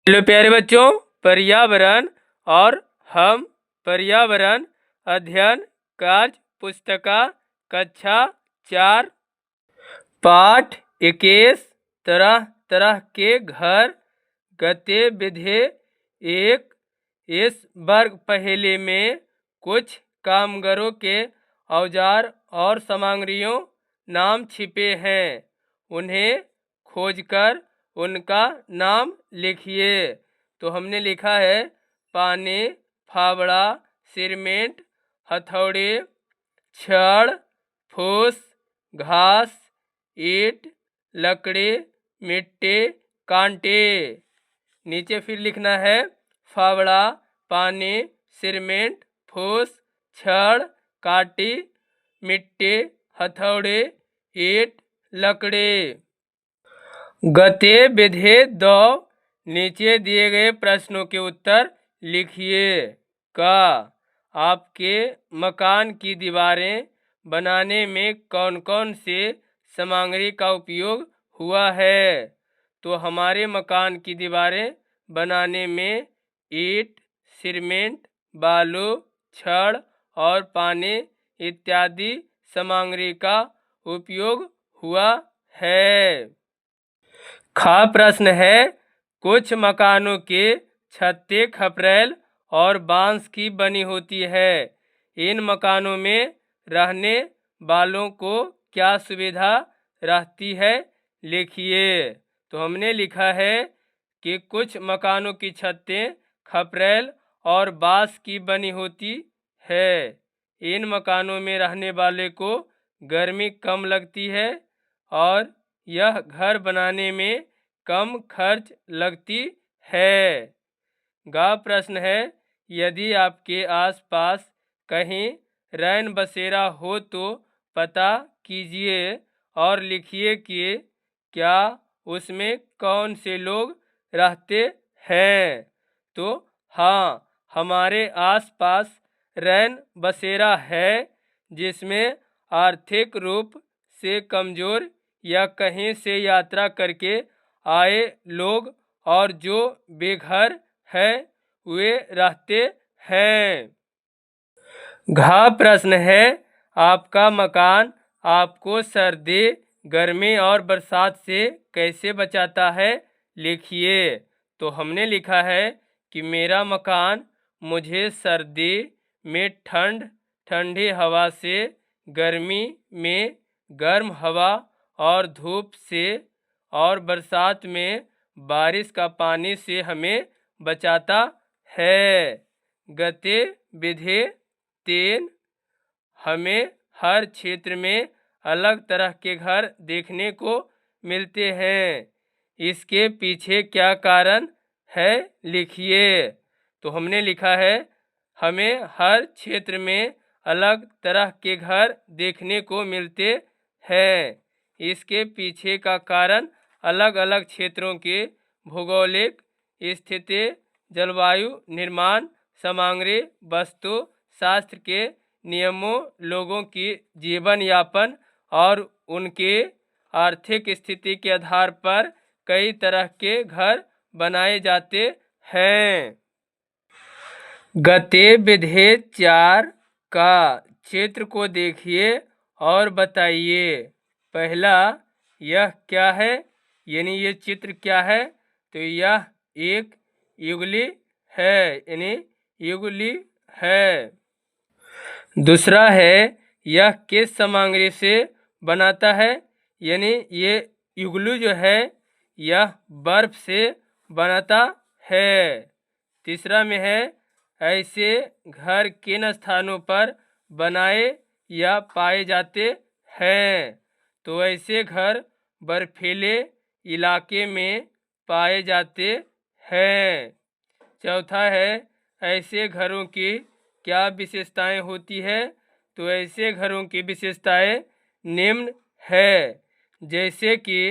Hello प्यारे बच्चों, पर्यावरण और हम पर्यावरण अध्ययन कार्य पुस्तिका कक्षा 4 पाठ 21 तरह तरह के घर गतिविधि 1। इस वर्ग पहेली में कुछ कामगारों के औजार और सामग्रियों नाम छिपे हैं। उन्हें खोजकर उनका नाम लिखिए। तो हमने लिखा है पानी, फावड़ा, सीमेंट, हथौड़ी, छड़, फूस, घास, ईंट, लकड़ी, मिट्टी, कांटे। नीचे फिर लिखना है फावड़ा, पानी, सीमेंट, फूस, छड़, काटी, मिट्टी, हथौड़ी, ईंट, लकड़ी। गतिविधि 2। नीचे दिए गए प्रश्नों के उत्तर लिखिए। का आपके मकान की दीवारें बनाने में कौन कौन से सामग्री का उपयोग हुआ है? तो हमारे मकान की दीवारें बनाने में ईंट, सीमेंट, बालू, छड़ और पानी इत्यादि सामग्री का उपयोग हुआ है। खा प्रश्न है, कुछ मकानों की छतें खपरेल और बांस की बनी होती है। इन मकानों में रहने वालों को क्या सुविधा रहती है? लिखिए। तो हमने लिखा है कि कुछ मकानों की छतें खपरेल और बांस की बनी होती है। इन मकानों में रहने वाले को गर्मी कम लगती है और यह घर बनाने में कम खर्च लगती है। गा प्रश्न है, यदि आपके आसपास कहीं रैन बसेरा हो तो पता कीजिए और लिखिए कि क्या उसमें कौन से लोग रहते हैं। तो हाँ, हमारे आसपास रैन बसेरा है जिसमें आर्थिक रूप से कमज़ोर या कहीं से यात्रा करके आए लोग और जो बेघर हैं वे रहते हैं। घा प्रश्न है, आपका मकान आपको सर्दी, गर्मी और बरसात से कैसे बचाता है? लिखिए। तो हमने लिखा है कि मेरा मकान मुझे सर्दी में ठंडी हवा से, गर्मी में गर्म हवा और धूप से और बरसात में बारिश का पानी से हमें बचाता है। गतिविधि 3। हमें हर क्षेत्र में अलग तरह के घर देखने को मिलते हैं। इसके पीछे क्या कारण है? लिखिए। तो हमने लिखा है हमें हर क्षेत्र में अलग तरह के घर देखने को मिलते हैं। इसके पीछे का कारण अलग अलग क्षेत्रों के भौगोलिक स्थिति, जलवायु, निर्माण सामग्री, वस्तु शास्त्र के नियमों, लोगों की जीवन यापन और उनके आर्थिक स्थिति के आधार पर कई तरह के घर बनाए जाते हैं। गतिविधि 4 का चित्र को देखिए और बताइए। पहला, यह क्या है? यानी ये चित्र क्या है? तो यह एक युगली है, यानी युगली है। दूसरा है, यह किस सामग्री से बनाता है? यानी ये युगलू जो है यह बर्फ से बनाता है। तीसरा में है, ऐसे घर किन स्थानों पर बनाए या पाए जाते हैं? तो ऐसे घर बर्फीले इलाके में पाए जाते हैं। चौथा है, ऐसे घरों की क्या विशेषताएं होती है? तो ऐसे घरों की विशेषताएं निम्न है, जैसे कि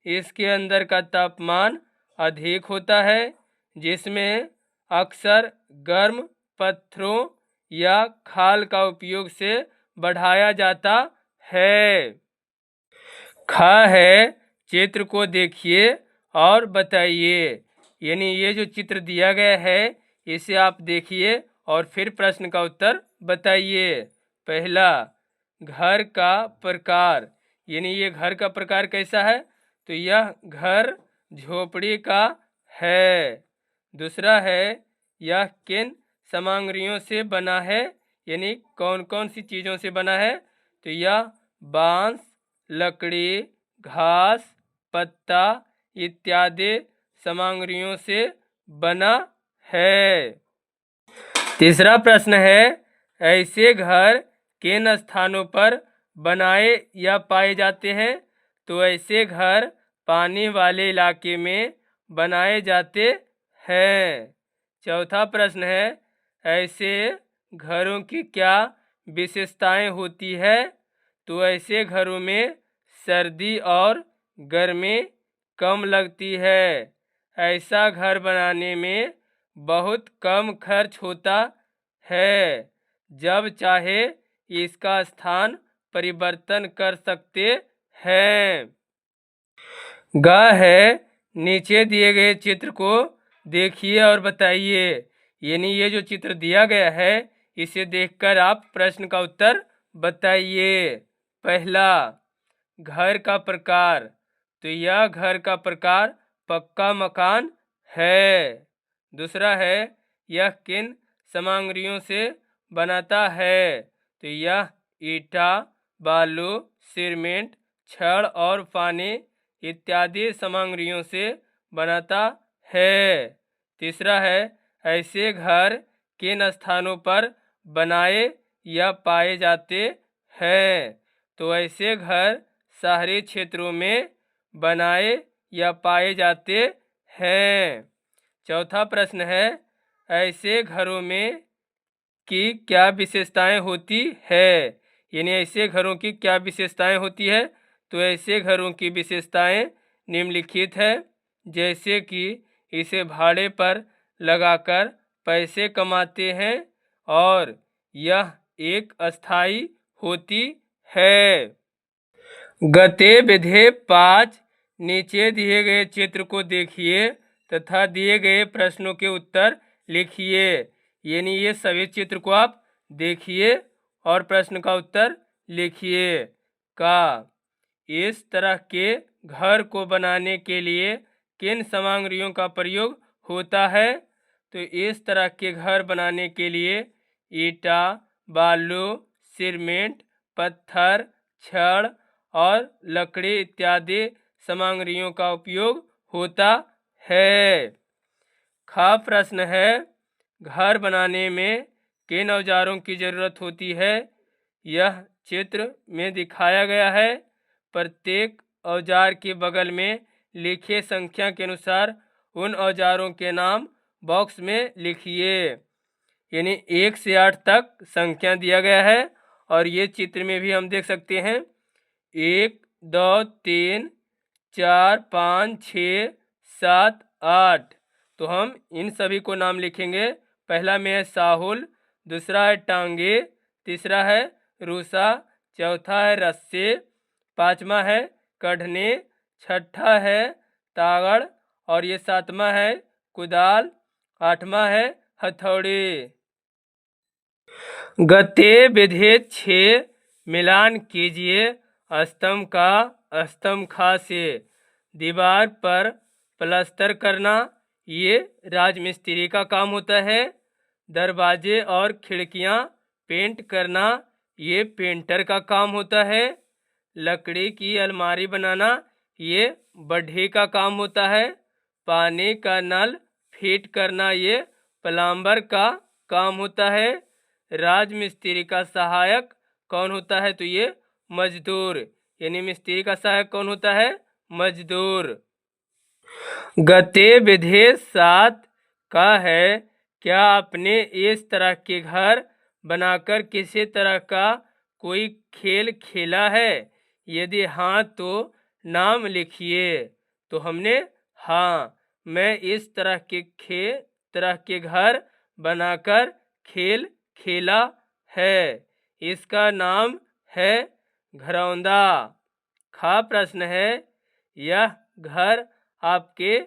इसके अंदर का तापमान अधिक होता है, जिसमें अक्सर गर्म पत्थरों या खाल का उपयोग से बढ़ाया जाता है। खा है, चित्र को देखिए और बताइए। यानी ये जो चित्र दिया गया है इसे आप देखिए और फिर प्रश्न का उत्तर बताइए। पहला, घर का प्रकार, यानी ये घर का प्रकार कैसा है, तो यह घर झोपड़ी का है। दूसरा है, यह किन सामग्रियों से बना है, यानी कौन कौन सी चीज़ों से बना है, तो यह बांस, लकड़ी, घास, पत्ता इत्यादि सामग्रियों से बना है। तीसरा प्रश्न है, ऐसे घर किन स्थानों पर बनाए या पाए जाते हैं, तो ऐसे घर पानी वाले इलाके में बनाए जाते हैं। चौथा प्रश्न है, ऐसे घरों की क्या विशेषताएं होती है, तो ऐसे घरों में सर्दी और गर्मी कम लगती है। ऐसा घर बनाने में बहुत कम खर्च होता है। जब चाहे इसका स्थान परिवर्तन कर सकते हैं। ग है, नीचे दिए गए चित्र को देखिए और बताइए। यानी ये जो चित्र दिया गया है इसे देखकर आप प्रश्न का उत्तर बताइए। पहला, घर का प्रकार, तो यह घर का प्रकार पक्का मकान है। दूसरा है, यह किन सामग्रियों से बनाता है, तो यह ईंटा, बालू, सीमेंट, छड़ और पानी इत्यादि सामग्रियों से बनाता है। तीसरा है, ऐसे घर किन स्थानों पर बनाए या पाए जाते हैं, तो ऐसे घर शहरी क्षेत्रों में बनाए या पाए जाते हैं। चौथा प्रश्न है, ऐसे घरों में की क्या विशेषताएं होती है, यानी ऐसे घरों की क्या विशेषताएं होती है, तो ऐसे घरों की विशेषताएं निम्नलिखित है। जैसे कि इसे भाड़े पर लगाकर पैसे कमाते हैं और यह एक अस्थाई होती है। गतिविधि 5, नीचे दिए गए चित्र को देखिए तथा दिए गए प्रश्नों के उत्तर लिखिए। यानी ये सभी चित्र को आप देखिए और प्रश्न का उत्तर लिखिए। का इस तरह के घर को बनाने के लिए किन सामग्रियों का प्रयोग होता है, तो इस तरह के घर बनाने के लिए ईंटा, बालू, सीमेंट, पत्थर, छड़ और लकड़ी इत्यादि सामग्रियों का उपयोग होता है। खा प्रश्न है, घर बनाने में किन औजारों की ज़रूरत होती है, यह चित्र में दिखाया गया है। प्रत्येक औजार के बगल में लिखे संख्या के अनुसार उन औजारों के नाम बॉक्स में लिखिए। यानी 1 से 8 तक संख्या दिया गया है और ये चित्र में भी हम देख सकते हैं 1, 2, 3, 4, 5, 6, 7, 8। तो हम इन सभी को नाम लिखेंगे। पहला में है साहुल, दूसरा है टांगे, तीसरा है रूसा, चौथा है रस्से, पांचवा है कढ़ने, छठा है तागड़ और ये सातवां है कुदाल, आठवां है हथौड़ी। गतिविधि 6, मिलान कीजिए। स्तंभ का स्तंभ खा से दीवार पर प्लास्टर करना ये राजमिस्त्री का काम होता है। दरवाजे और खिड़कियां पेंट करना ये पेंटर का काम होता है। लकड़ी की अलमारी बनाना ये बढ़ई का काम होता है। पानी का नल फिट करना ये प्लम्बर का काम होता है। राजमिस्त्री का सहायक कौन होता है, तो ये मजदूर, यानी मिस्त्री का सहायक कौन होता है, मजदूर। गतिविधि 7 का है, क्या आपने इस तरह के घर बनाकर किसी तरह का कोई खेल खेला है, यदि हाँ तो नाम लिखिए। तो हमने हाँ, मैं इस तरह के घर बनाकर खेल खेला है। इसका नाम है घरौंदा। खा प्रश्न है, यह घर आपके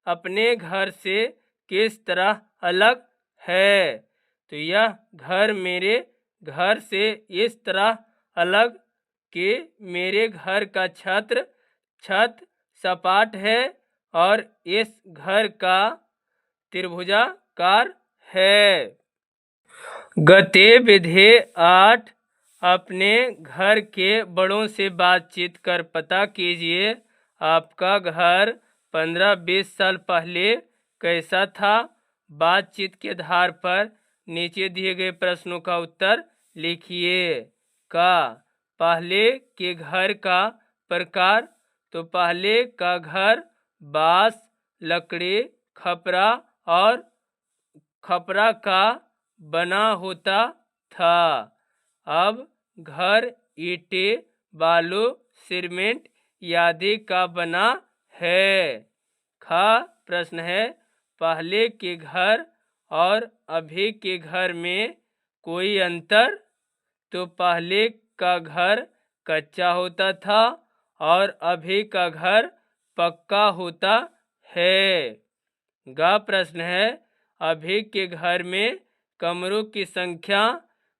अपने घर से किस तरह अलग है। तो यह घर मेरे घर से इस तरह अलग कि मेरे घर का छत सपाट है और इस घर का त्रिभुजाकार है। गतिविधि 8 अपने घर के बड़ों से बातचीत कर पता कीजिए आपका घर 15-20 साल पहले कैसा था। बातचीत के आधार पर नीचे दिए गए प्रश्नों का उत्तर लिखिए। का पहले के घर का प्रकार, तो पहले का घर बांस, लकड़ी, खपरा का बना होता था। अब घर ईंटें, बालू, सीमेंट आदि का बना है। प्रश्न है पहले के घर और अभी के घर में कोई अंतर। तो पहले का घर कच्चा होता था और अभी का घर पक्का होता है। प्रश्न है अभी के घर में कमरों की संख्या,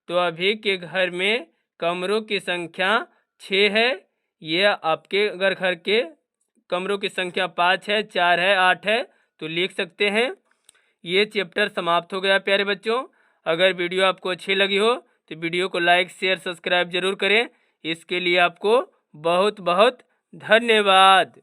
तो अभी के घर में कमरों की संख्या 6 है। ये आपके अगर घर के कमरों की संख्या 5 है, 4 है, 8 है तो लिख सकते हैं। ये चैप्टर समाप्त हो गया प्यारे बच्चों। अगर वीडियो आपको अच्छी लगी हो तो वीडियो को लाइक, शेयर, सब्सक्राइब जरूर करें। इसके लिए आपको बहुत बहुत धन्यवाद।